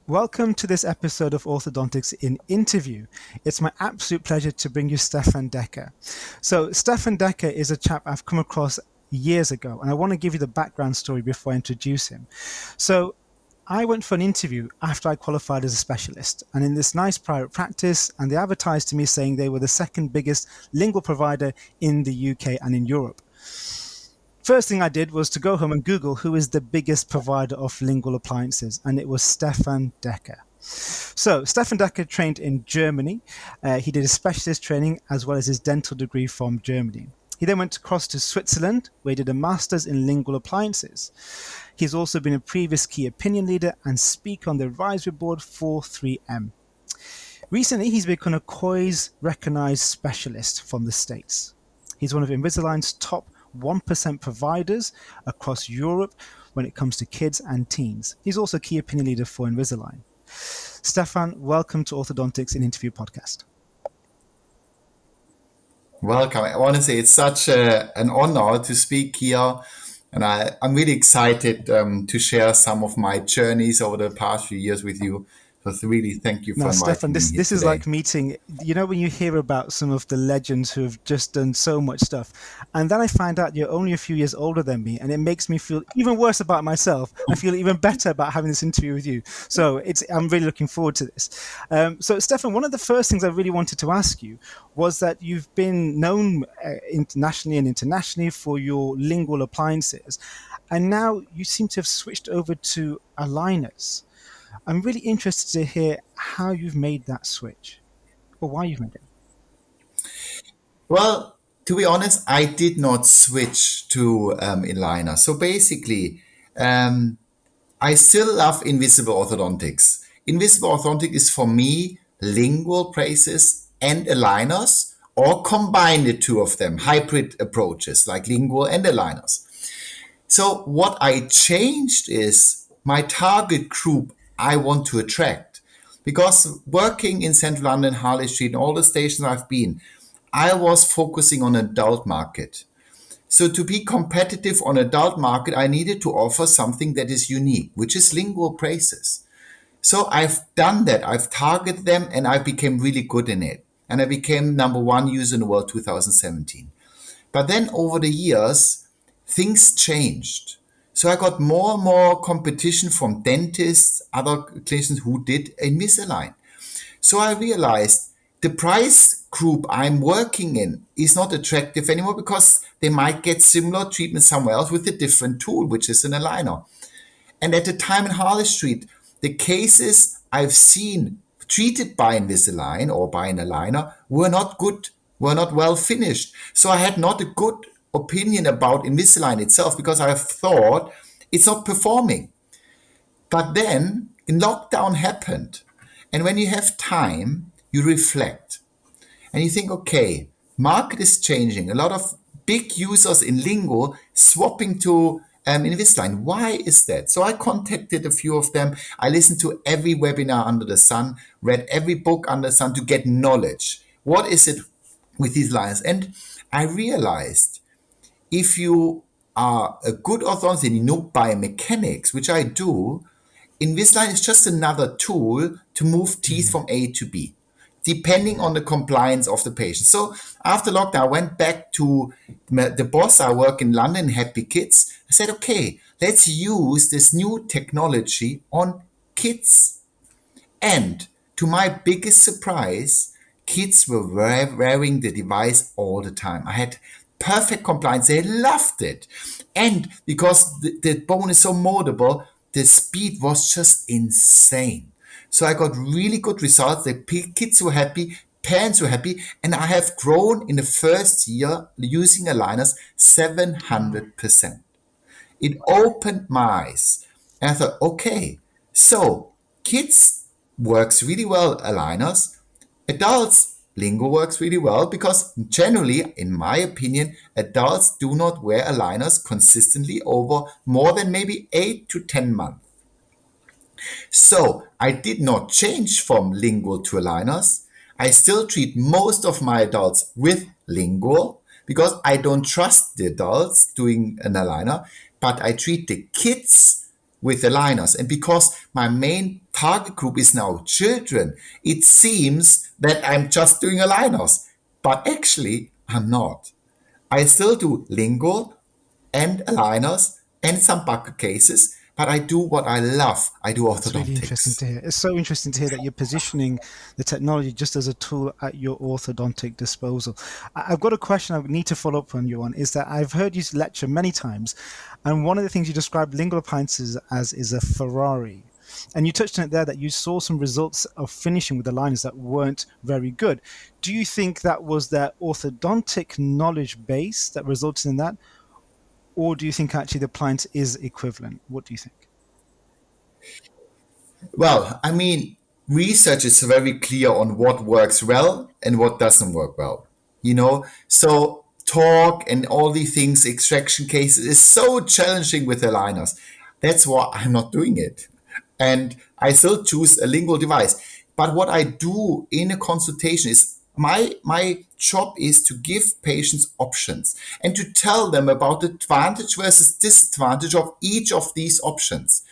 Welcome to this episode of Orthodontics in Interview. It's my absolute pleasure to bring you Steffen Decker. So Steffen Decker is a chap I've come across years ago, and I want to give you the background story before I introduce him. So I went for an interview after I qualified as a specialist, and in this nice private practice, and they advertised to me saying they were the second biggest lingual provider in the UK and in Europe. First thing I did was to go home and Google who is the biggest provider of lingual appliances, and it was Steffen Decker. So Steffen Decker trained in Germany. He did his specialist training as well as his dental degree from Germany. He then went across to Switzerland, where he did a master's in lingual appliances. He's also been a previous key opinion leader and speaker on the advisory board for 3M. Recently, he's become a COIS recognized specialist from the States. He's one of Invisalign's top 1% providers across Europe when it comes to kids and teens. He's also a key opinion leader for Invisalign. Stefan, welcome to Orthodontics in Interview podcast. Welcome. I want to say it's such an honor to speak here. And I'm really excited to share some of my journeys over the past few years with you. So really thank you for inviting Stefan, me this is today. like meeting, when you hear about some of the legends who have just done so much stuff, and then I find out you're only a few years older than me, and it makes me feel even worse about myself. I feel even better about having this interview with you. So I'm really looking forward to this. So Stefan, one of the first things I really wanted to ask you was that you've been known internationally and internationally for your lingual appliances, and now you seem to have switched over to aligners. I'm really interested to hear how you've made that switch, or why you've made it. Well, to be honest, I did not switch to aligner. So basically, I still love invisible orthodontics. Invisible orthodontics is for me lingual braces and aligners, or combine the two of them, hybrid approaches like lingual and aligners. So what I changed is my target group I want to attract. Because working in Central London, Harley Street, and all the stations I've been, I was focusing on adult market. So to be competitive on adult market, I needed to offer something that is unique, which is lingual braces. So I've done that. I've targeted them and I became really good in it. And I became number one user in the world 2017. But then over the years, things changed. So I got more and more competition from dentists, other clinicians who did Invisalign. So I realized the price group I'm working in is not attractive anymore because they might get similar treatment somewhere else with a different tool, which is an aligner. And at the time in Harley Street, the cases I've seen treated by Invisalign or by an aligner were not good, were not well finished. So I had not a good opinion about Invisalign itself because I thought it's not performing. But then lockdown happened. And when you have time, you reflect. And you think, okay, market is changing. A lot of big users in lingo swapping to Invisalign. Why is that? So I contacted a few of them. I listened to every webinar under the sun, read every book under the sun to get knowledge. What is it with these lines? And I realized if you are a good orthodontist and you know biomechanics, which I do, Invisalign is just another tool to move teeth from A to B, depending on the compliance of the patient. So after lockdown, I went back to the boss. I work in London, Happy Kids. I said, okay, let's use this new technology on kids. And to my biggest surprise, kids were wearing the device all the time. I had perfect compliance. They loved it. And because the bone is so moldable, the speed was just insane. So I got really good results. The kids were happy, parents were happy, and I have grown in the first year using aligners 700%. It opened my eyes. And I thought, okay, so kids works really well, aligners. Adults, lingo works really well because generally, in my opinion, adults do not wear aligners consistently over more than maybe 8 to 10 months. So I did not change from lingual to aligners. I still treat most of my adults with lingual because I don't trust the adults doing an aligner, but I treat the kids with aligners. And because my main target group is now children, it seems that I'm just doing aligners. But actually, I'm not. I still do lingual and aligners and some bucket cases, but I do what I love. I do It's really interesting orthodontics. to hear. It's so interesting to hear that you're positioning the technology just as a tool at your orthodontic disposal. I've got a question I need to follow up on you on, is that I've heard you lecture many times, and one of the things you described lingual appliances as is a Ferrari. And you touched on it there that you saw some results of finishing with the liners that weren't very good. Do you think that was their orthodontic knowledge base that resulted in that? Or do you think actually the appliance is equivalent? What do you think? Well, I mean, research is very clear on what works well and what doesn't work well. So talk and all these things, extraction cases is so challenging with aligners. That's why I'm not doing it. And I still choose a lingual device. But what I do in a consultation is my job is to give patients options and to tell them about the advantage versus disadvantage of each of these options.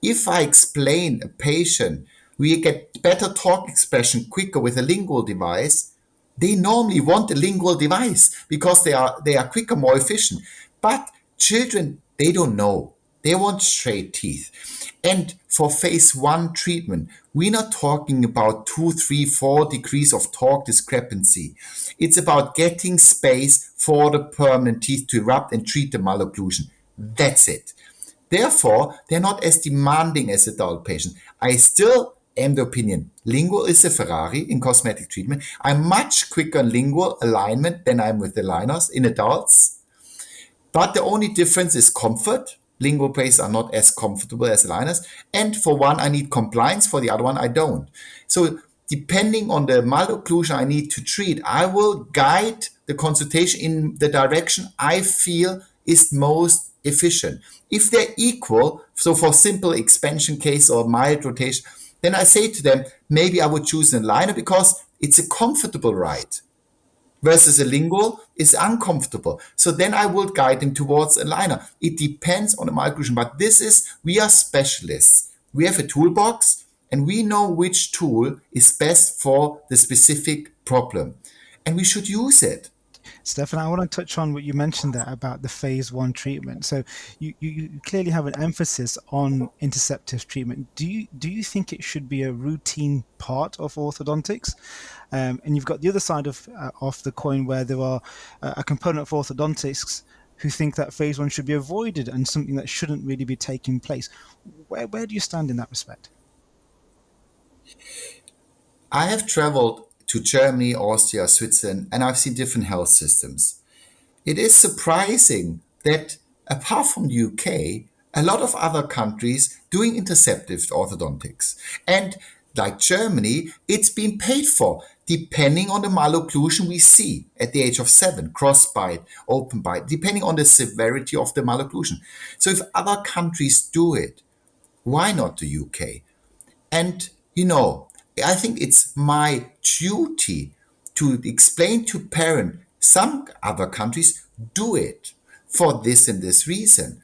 If I explain a patient, we get better talk expression quicker with a lingual device. They normally want a lingual device because they are quicker, more efficient. But children, they don't know. They want straight teeth. And for phase one treatment, we're not talking about 2, 3, 4 degrees of talk discrepancy. It's about getting space for the permanent teeth to erupt and treat the malocclusion. That's it. Therefore, they're not as demanding as adult patients. I still am the opinion lingual is a Ferrari in cosmetic treatment. I'm much quicker in lingual alignment than I'm with aligners in adults. But the only difference is comfort. Lingual braces are not as comfortable as aligners. And for one, I need compliance. For the other one, I don't. So depending on the malocclusion I need to treat, I will guide the consultation in the direction I feel is most efficient. If they're equal, so for simple expansion case or mild rotation, then I say to them, maybe I would choose an aligner because it's a comfortable ride versus a lingual is uncomfortable. So then I will guide them towards a liner. It depends on the malocclusion, but we are specialists. We have a toolbox and we know which tool is best for the specific problem. And we should use it. Stefan, I want to touch on what you mentioned there about the phase one treatment. So you clearly have an emphasis on interceptive treatment. Do you think it should be a routine part of orthodontics? And you've got the other side of the coin where there are a component of orthodontics who think that phase one should be avoided and something that shouldn't really be taking place. Where do you stand in that respect? I have traveled to Germany, Austria, Switzerland, and I've seen different health systems. It is surprising that apart from the UK, a lot of other countries doing interceptive orthodontics. And like Germany, it's been paid for depending on the malocclusion we see at the age of 7, crossbite, open bite, depending on the severity of the malocclusion. So if other countries do it, why not the UK? And, I think it's my duty to explain to parents some other countries do it for this and this reason.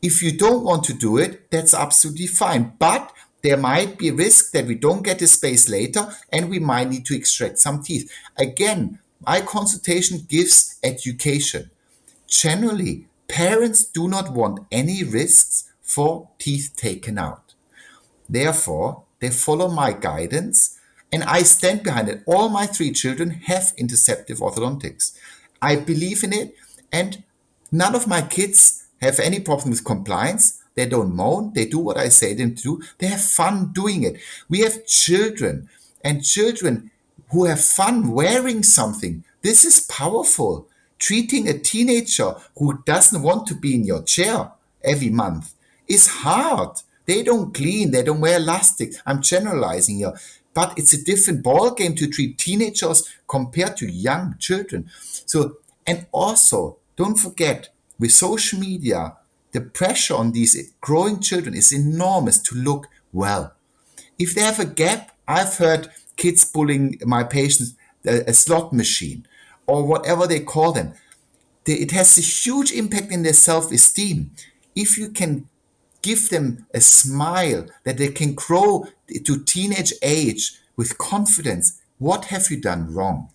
If you don't want to do it, that's absolutely fine. But there might be a risk that we don't get the space later and we might need to extract some teeth. Again, my consultation gives education. Generally, parents do not want any risks for teeth taken out. Therefore, they follow my guidance and I stand behind it. All my 3 children have interceptive orthodontics. I believe in it and none of my kids have any problem with compliance. They don't moan. They do what I say them to do. They have fun doing it. We have children and children who have fun wearing something. This is powerful. Treating a teenager who doesn't want to be in your chair every month is hard. They don't clean, they don't wear elastic. I'm generalizing here. But it's a different ball game to treat teenagers compared to young children. So, and also, don't forget, with social media, the pressure on these growing children is enormous to look well. If they have a gap, I've heard kids bullying my patients a slot machine or whatever they call them. It has a huge impact in their self-esteem. If you can give them a smile that they can grow to teenage age with confidence. What have you done wrong?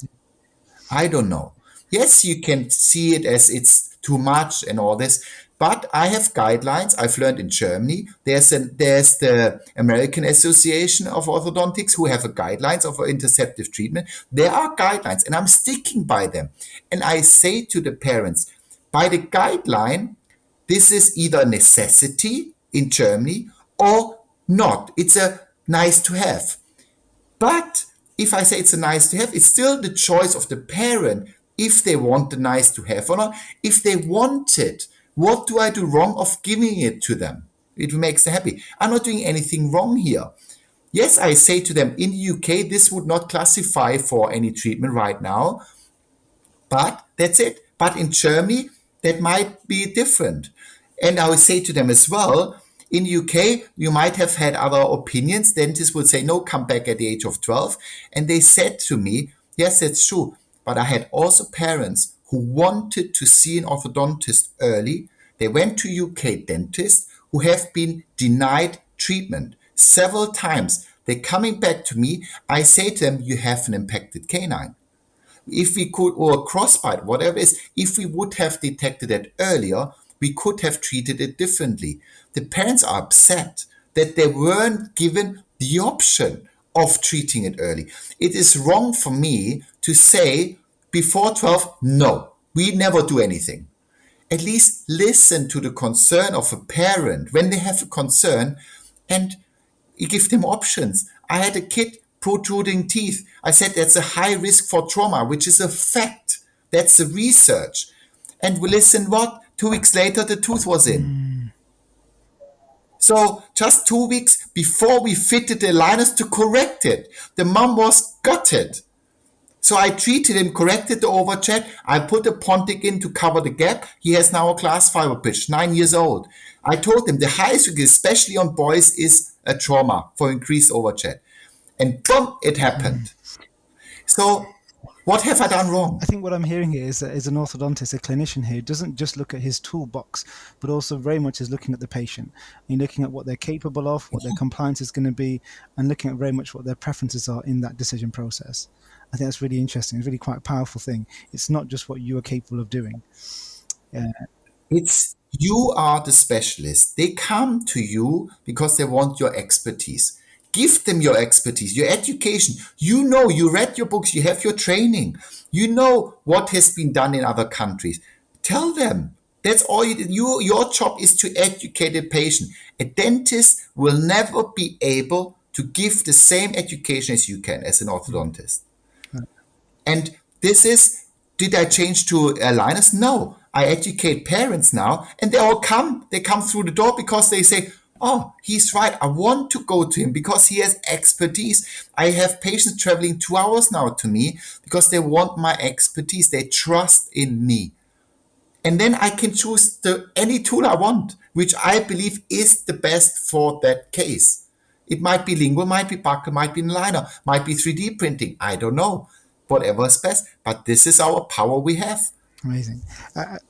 I don't know. Yes, you can see it as it's too much and all this, but I have guidelines I've learned in Germany. There's the American Association of Orthodontics who have a guidelines of interceptive treatment. There are guidelines, and I'm sticking by them. And I say to the parents, by the guideline, this is either a necessity in Germany or not. It's a nice to have. But if I say it's a nice to have, it's still the choice of the parent if they want the nice to have or not. If they want it, what do I do wrong of giving it to them? It makes them happy. I'm not doing anything wrong here. Yes, I say to them, in the UK, this would not classify for any treatment right now, but that's it. But in Germany, that might be different. And I would say to them as well, in UK, you might have had other opinions. Dentists would say, no, come back at the age of 12. And they said to me, yes, that's true. But I had also parents who wanted to see an orthodontist early. They went to UK dentists who have been denied treatment several times. They're coming back to me. I say to them, you have an impacted canine. If we could, or a crossbite, whatever it is, if we would have detected it earlier, we could have treated it differently. The parents are upset that they weren't given the option of treating it early. It is wrong for me to say before 12, no, we never do anything. At least listen to the concern of a parent when they have a concern, and you give them options. I had a kid protruding teeth. I said that's a high risk for trauma, which is a fact. That's the research. And we listen what? 2 weeks later, the tooth was in. So just 2 weeks before we fitted the aligners to correct it, the mom was gutted. So I treated him, corrected the overjet. I put a Pontic in to cover the gap. He has now a glass fiber pitch, 9 years old. I told him the highest risk, especially on boys, is a trauma for increased overjet. And boom, it happened. So what have I done wrong? I think what I'm hearing here is an orthodontist, a clinician here, doesn't just look at his toolbox, but also very much is looking at the patient and looking at what they're capable of, what their compliance is going to be, and looking at very much what their preferences are in that decision process. I think that's really interesting. It's really quite a powerful thing. It's not just what you are capable of doing. Yeah. It's you are the specialist. They come to you because they want your expertise. Give them your expertise, your education. You know, you read your books, you have your training. You know what has been done in other countries. Tell them. That's all you do. Your job is to educate a patient. A dentist will never be able to give the same education as you can as an orthodontist. And this is, did I change to aligners? No. I educate parents now, and they all come. They come through the door because they say, oh, he's right. I want to go to him because he has expertise. I have patients traveling 2 hours now to me because they want my expertise. They trust in me. And then I can choose any tool I want, which I believe is the best for that case. It might be lingual, might be buccal, might be aligner, might be 3D printing. I don't know. Whatever is best. But this is our power we have. Amazing.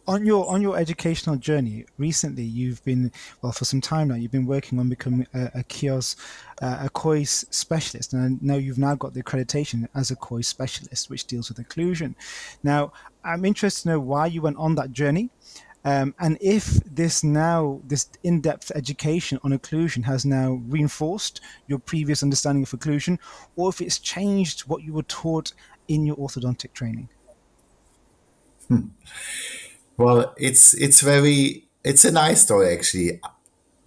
On your educational journey, recently you've been, well, for some time now, you've been working on becoming a KIOS, a COIS specialist, and I know you've now got the accreditation as a COIS specialist, which deals with occlusion. Now, I'm interested to know why you went on that journey, and if this in-depth education on occlusion has now reinforced your previous understanding of occlusion, or if it's changed what you were taught in your orthodontic training. Well, it's a nice story actually.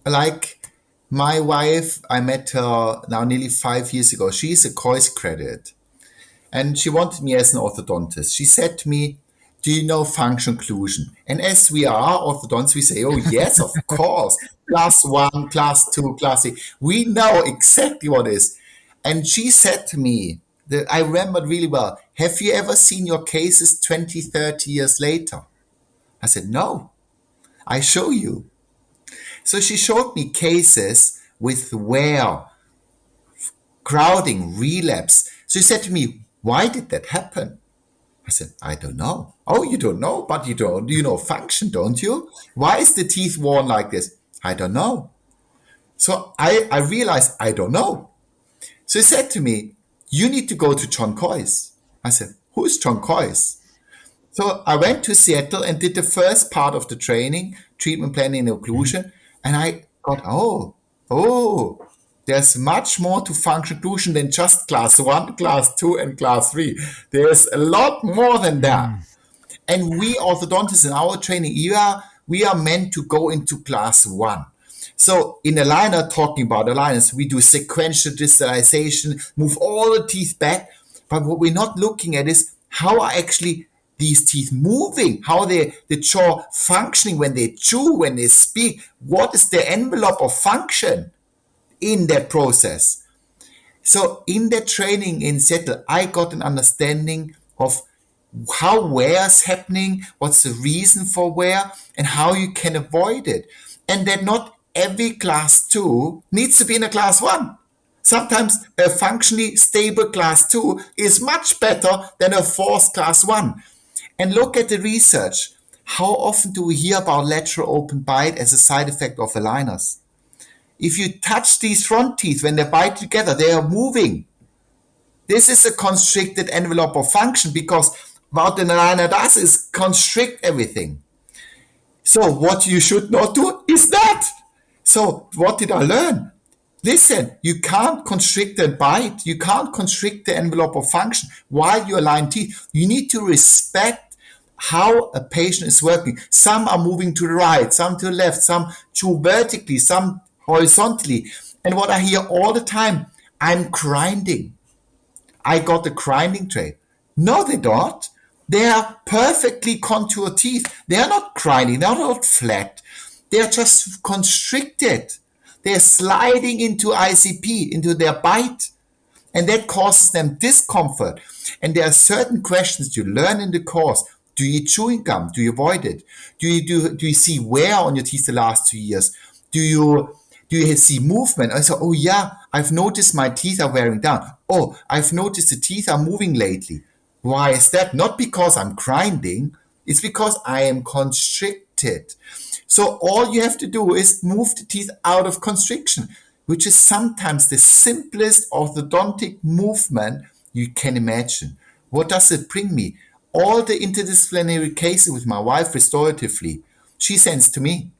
Like my wife, I met her now nearly 5 years ago. She's a COIS credit, and she wanted me as an orthodontist. She said to me, do you know function occlusion? And as we are orthodontists, we say, oh yes, of course. Class 1, class 2, class 3. We know exactly what it is. And she said to me, that I remembered really well, have you ever seen your cases 20, 30 years later? I said, no, I show you. So she showed me cases with wear, crowding, relapse. So she said to me, why did that happen? I said, I don't know. Oh, you don't know, but you know function, don't you? Why is the teeth worn like this? I don't know. So I realized I don't know. So he said to me, you need to go to John Coyce. I said, who's John Coyce? So I went to Seattle and did the first part of the training, treatment planning and occlusion. And I got, there's much more to function occlusion than just class 1, class 2, and class 3. There's a lot more than that. And we orthodontists in our training, we are meant to go into class 1. So in aligner, talking about aligners, we do sequential distalization, move all the teeth back. But what we're not looking at is how are actually these teeth moving, how the jaw functioning when they chew, when they speak. What is the envelope of function in that process? So in that training in Seattle, I got an understanding of how wear is happening, what's the reason for wear, and how you can avoid it. And that not every class 2 needs to be in a class 1. Sometimes a functionally stable class 2 is much better than a forced class 1. And look at the research. How often do we hear about lateral open bite as a side effect of aligners? If you touch these front teeth when they bite together, they are moving. This is a constricted envelope of function because what an aligner does is constrict everything. So what you should not do is that. So what did I learn? Listen, you can't constrict the bite. You can't constrict the envelope of function while you align teeth. You need to respect how a patient is working. Some are moving to the right, some to the left, some chew vertically, some horizontally. And what I hear all the time, I'm grinding. I got the grinding tray. No, they don't. They are perfectly contoured teeth. They are not grinding. They are not flat. They are just constricted. They are sliding into ICP, into their bite. And that causes them discomfort. And there are certain questions you learn in the course. Do you eat chewing gum? Do you avoid it? Do you see wear on your teeth the last 2 years? Do you see movement? I say, oh yeah, I've noticed my teeth are wearing down. Oh, I've noticed the teeth are moving lately. Why is that? Not because I'm grinding. It's because I am constricted. So all you have to do is move the teeth out of constriction, which is sometimes the simplest orthodontic movement you can imagine. What does it bring me? All the interdisciplinary cases with my wife restoratively, she sends to me.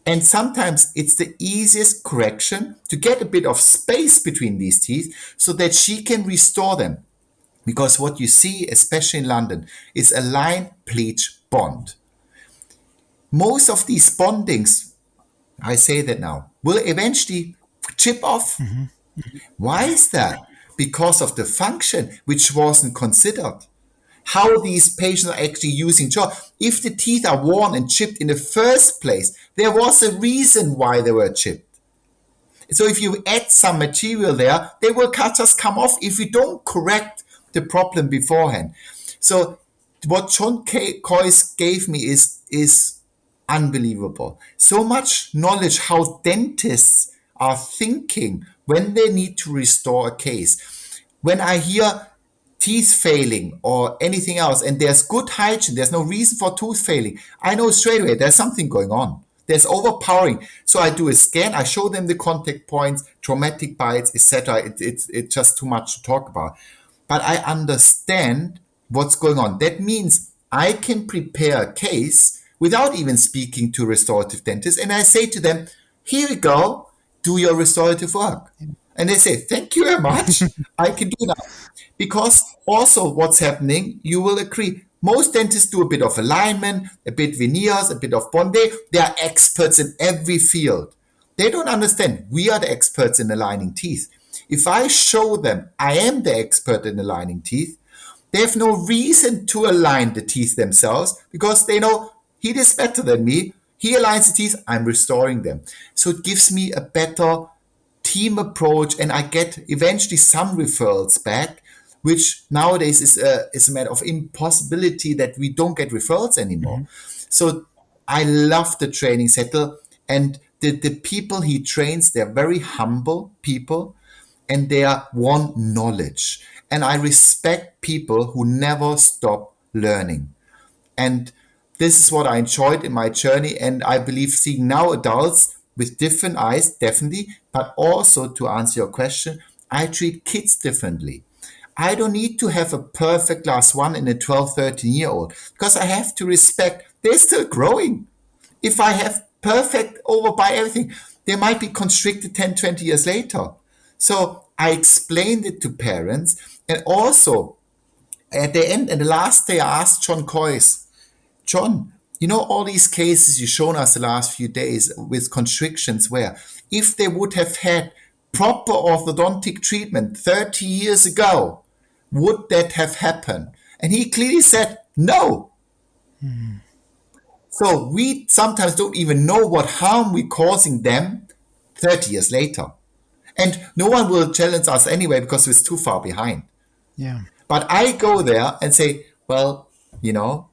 And sometimes it's the easiest correction to get a bit of space between these teeth so that she can restore them. Because what you see, especially in London, is a line pleach bond. Most of these bondings, I say that now, will eventually chip off. Why is that? Because of the function which wasn't considered. How these patients are actually using jaw. If the teeth are worn and chipped in the first place, there was a reason why they were chipped. So if you add some material there, they will just come off if you don't correct the problem beforehand. So what John Coyce gave me is unbelievable. So much knowledge how dentists are thinking when they need to restore a case. When I hear teeth failing or anything else, and there's good hygiene, there's no reason for tooth failing, I know straight away there's something going on. There's overpowering. So I do a scan, I show them the contact points, traumatic bites, etc. It's just too much to talk about. But I understand what's going on. That means I can prepare a case without even speaking to restorative dentists. And I say to them, here you go, do your restorative work. And they say, thank you very much. I can do that. Because also what's happening, you will agree, most dentists do a bit of alignment, a bit veneers, a bit of bond. They are experts in every field. They don't understand. We are the experts in aligning teeth. If I show them I am the expert in aligning teeth, they have no reason to align the teeth themselves because they know he is better than me. He aligns the teeth, I'm restoring them. So it gives me a better team approach and I get eventually some referrals back, which nowadays is a matter of impossibility that we don't get referrals anymore. So I love the training Settle, and the people he trains, they're very humble people and they want knowledge. And I respect people who never stop learning. And this is what I enjoyed in my journey. And I believe seeing now adults, with different eyes, definitely, but also to answer your question, I treat kids differently. I don't need to have a perfect class one in a 12, 13-year-old because I have to respect they're still growing. If I have perfect over by everything, they might be constricted 10, 20 years later. So I explained it to parents, and also at the end, and the last day, I asked John Coyce, John, you know all these cases you've shown us the last few days with constrictions where if they would have had proper orthodontic treatment 30 years ago, would that have happened? And he clearly said no. So we sometimes don't even know what harm we're causing them 30 years later. And no one will challenge us anyway because it's too far behind. Yeah. But I go there and say, well, you know,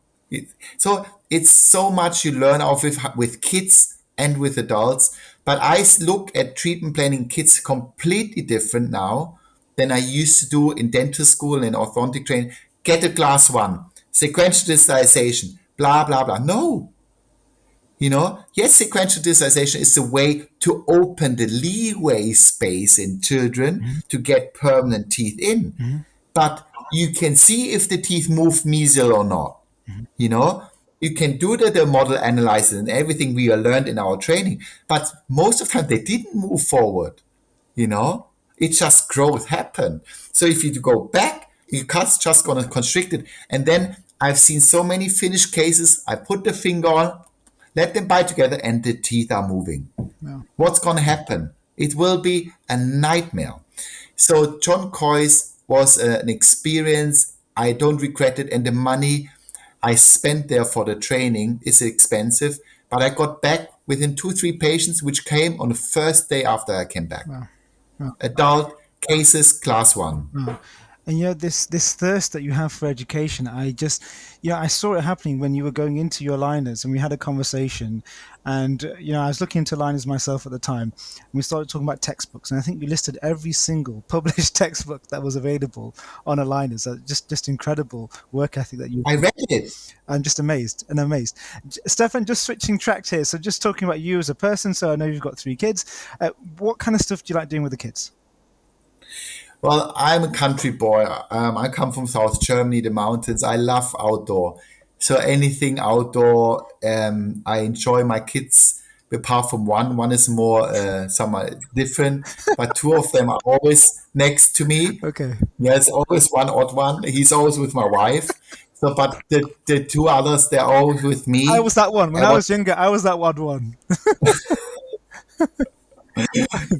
so it's so much you learn of with kids and with adults. But I look at treatment planning kids completely different now than I used to do in dental school and orthodontic training. Get a class one, sequential digitalization, blah, blah, blah. No, yes, sequential digitalization is a way to open the leeway space in children Mm-hmm. to get permanent teeth in. Mm-hmm. But you can see if the teeth move mesial or not. Mm-hmm. You know, you can do the model analysis and everything we learned in our training. But most of the time, they didn't move forward. It just growth happened. So if you go back, you just gonna constrict it. And then I've seen so many finished cases. I put the finger on, let them bite together, and the teeth are moving. Yeah. What's gonna happen? It will be a nightmare. So John Coyce was an experience. I don't regret it, and the money I spent there for the training is expensive. But I got back within 2, 3 patients, which came on the first day after I came back. Wow. Wow. Adult cases, class one. Wow. And this thirst that you have for education, I saw it happening when you were going into your liners, and we had a conversation, and I was looking into liners myself at the time, and we started talking about textbooks, and I think you listed every single published textbook that was available on a liner. So just incredible work ethic that you. I read it. I'm just amazed and amazed. Stefan, just switching tracks here. So just talking about you as a person. So I know you've got 3 kids. What kind of stuff do you like doing with the kids? Well, I'm a country boy. I come from South Germany, the mountains. I love outdoor. So anything outdoor, I enjoy my kids. Apart from one, one is more somewhat different, but 2 of them are always next to me. Okay. There's always one odd one. He's always with my wife. So, but the 2 others, they're always with I me. was that one. When Uh, I what was younger, I was that odd one.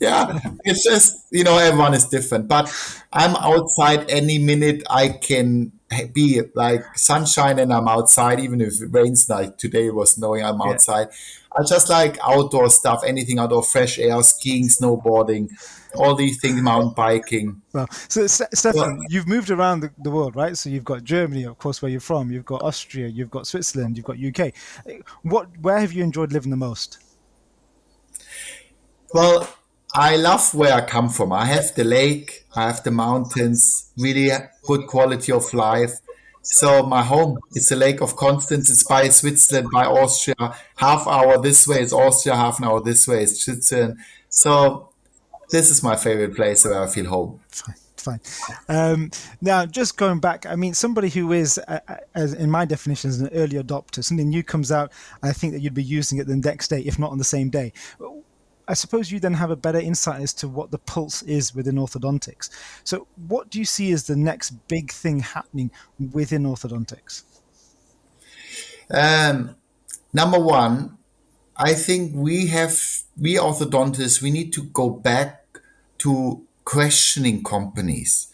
Yeah, it's just, everyone is different. But I'm outside any minute. I can be like sunshine and I'm outside, even if it rains like today it was snowing, I'm Yeah. outside. I just like outdoor stuff, anything outdoor, fresh air, skiing, snowboarding, all these things, mountain biking. Well, so So, Stefan, you've moved around the world, right? So you've got Germany, of course, where you're from. You've got Austria. You've got Switzerland. You've got UK. Where have you enjoyed living the most? well, I love where I come from. I have the lake, I have the mountains, really good quality of life. So my home is the Lake of Constance. It's by Switzerland, by Austria. Half hour this way is Austria, half an hour this way is Switzerland. So this is my favorite place where I feel home. Fine, fine. Now, just going back, I mean, somebody who is, as in my definition, is an early adopter. Something new comes out, I think that you'd be using it the next day, if not on the same day. I suppose you then have a better insight as to what the pulse is within orthodontics. So what do you see as the next big thing happening within orthodontics? Um, Number one, I think we orthodontists, we need to go back to questioning companies.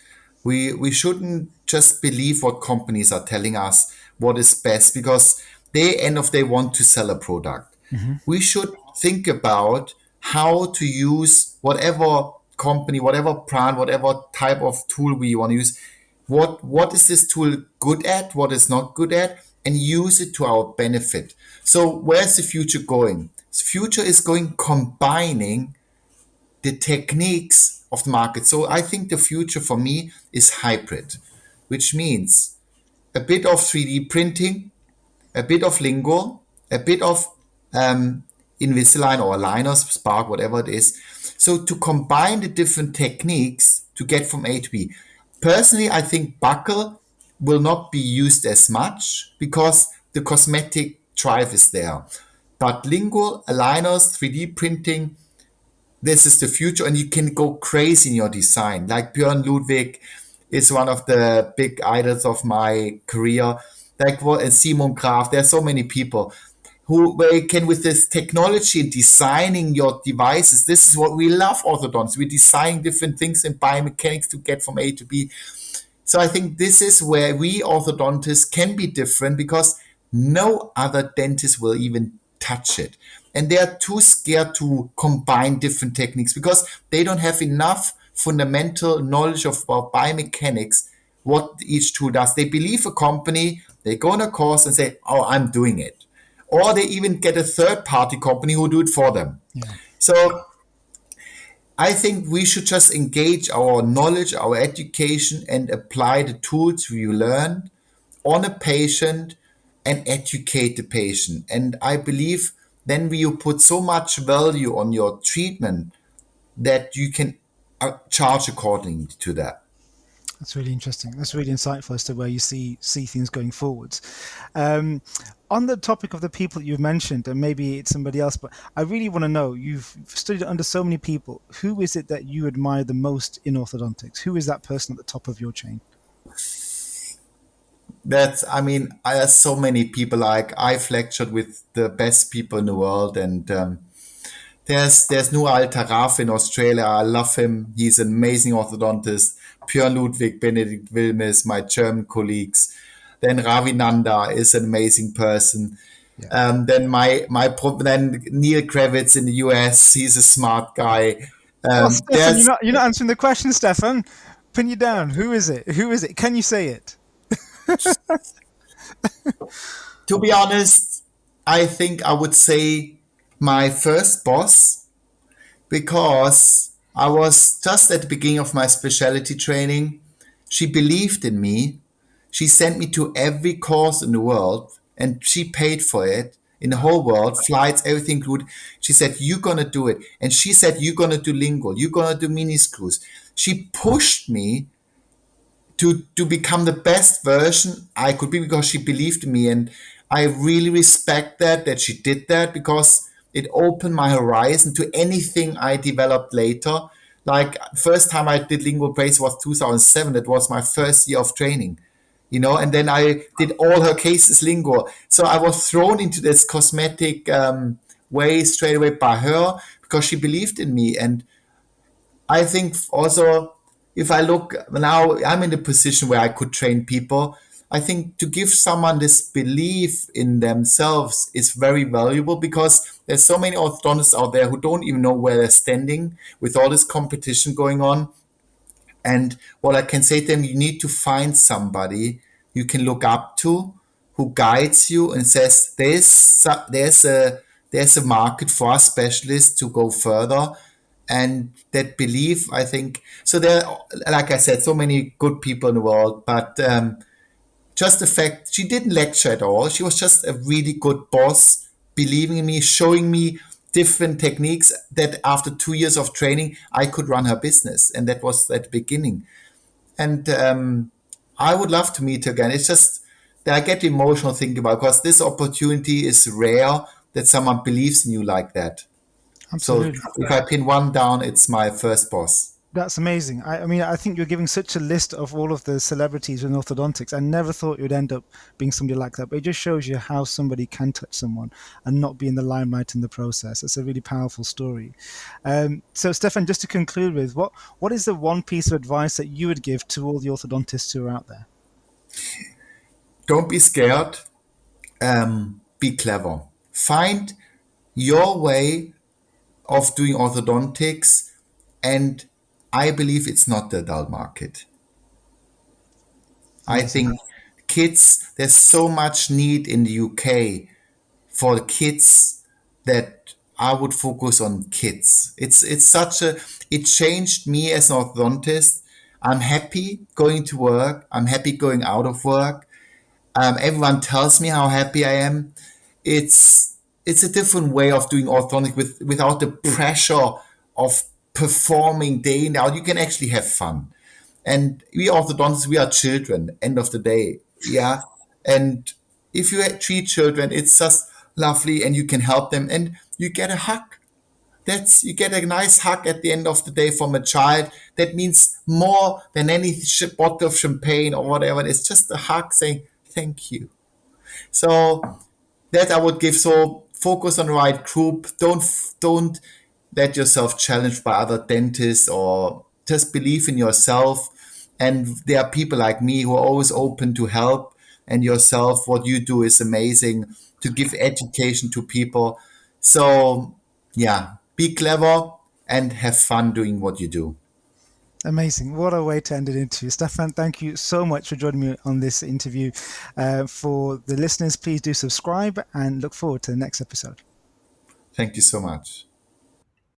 We shouldn't just believe what companies are telling us what is best because they end of day want to sell a product. Mm-hmm. We should think about how to use whatever company, whatever brand, whatever type of tool we want to use. What is this tool good at? What is not good at? And use it to our benefit. So where's the future going? The future is going combining the techniques of the market. So I think the future for me is hybrid, which means a bit of 3D printing, a bit of lingual, a bit of Invisalign or aligners, Spark, whatever it is. So to combine the different techniques to get from A to B. Personally, I think buckle will not be used as much because the cosmetic drive is there. But lingual, aligners, 3D printing, this is the future, and you can go crazy in your design. Like Björn Ludwig is one of the big idols of my career. Like what, and Simon Graf, there are so many people who where you can, with this technology, designing your devices. This is what we love orthodonts. We design different things in biomechanics to get from A to B. So I think this is where we orthodontists can be different because no other dentist will even touch it. And they are too scared to combine different techniques because they don't have enough fundamental knowledge of about biomechanics, what each tool does. They believe a company, they go on a course and say, oh, I'm doing it. Or they even get a third party company who do it for them. Yeah. So I think we should just engage our knowledge, our education, and apply the tools we learn on a patient and educate the patient. And I believe then you put so much value on your treatment that you can charge accordingly to that. That's really interesting. That's really insightful as to where you see things going forwards. Um, on the topic of the people you've mentioned, and maybe it's somebody else, but I really want to know, you've studied under so many people. Who is it that you admire the most in orthodontics? Who is that person at the top of your chain? I have so many people. Like I've lectured with the best people in the world, and there's Noor Al Taraf in Australia. I love him. He's an amazing orthodontist. Björn Ludwig, Benedikt Wilmes, my German colleagues. Then Ravi Nanda is an amazing person. Yeah. Then Neil Kravitz in the US. He's a smart guy. Well, Stefan, There's you're not answering the question, Stefan. Pin you down. Who is it? Who is it? Can you say it? To be honest, I think I would say my first boss, because I was just at the beginning of my specialty training. She believed in me. She sent me to every course in the world and she paid for it in the whole world, flights, everything included. She said, you're going to do it. And she said, you're going to do lingual. You're going to do mini screws. She pushed me to become the best version I could be because she believed in me. And I really respect that she did that because it opened my horizon to anything I developed later. Like first time I did lingual brace was 2007. That was my first year of training, and then I did all her cases lingual. So I was thrown into this cosmetic way straight away by her because she believed in me. And I think also, if I look now, I'm in the position where I could train people. I think to give someone this belief in themselves is very valuable because there's so many orthodontists out there who don't even know where they're standing with all this competition going on. And what I can say to them, you need to find somebody you can look up to who guides you and says, there's a market for us specialists to go further. And that belief, I think, so there, like I said, so many good people in the world, but just the fact she didn't lecture at all. She was just a really good boss, believing in me, showing me different techniques that after 2 years of training, I could run her business. And that was at the beginning. And I would love to meet her again. It's just that I get emotional thinking about it because this opportunity is rare that someone believes in you like that. Absolutely. So if I pin one down, it's my first boss. That's amazing. I mean, I think you're giving such a list of all of the celebrities in orthodontics. I never thought you'd end up being somebody like that, but it just shows you how somebody can touch someone and not be in the limelight in the process. It's a really powerful story. So, Stefan, just to conclude with, what is the one piece of advice that you would give to all the orthodontists who are out there? Don't be scared. Be clever. Find your way of doing orthodontics, and I believe it's not the adult market. I think there's so much need in the UK for the kids that I would focus on kids. It changed me as an orthodontist. I'm happy going to work. I'm happy going out of work. Everyone tells me how happy I am. It's it's a different way of doing orthodontic without the pressure of performing day in out. You can actually have fun. And we orthodontists, we are children, end of the day. Yeah. And if you treat children, it's just lovely and you can help them and you get a hug. You get a nice hug at the end of the day from a child. That means more than any bottle of champagne or whatever. It's just a hug saying, thank you. So that I would give. So focus on the right group. Don't let yourself challenged by other dentists, or just believe in yourself. And there are people like me who are always open to help. And yourself, what you do is amazing, to give education to people. So yeah, be clever and have fun doing what you do. Amazing. What a way to end it into. Stefan, thank you so much for joining me on this interview. For the listeners, please do subscribe and look forward to the next episode. Thank you so much.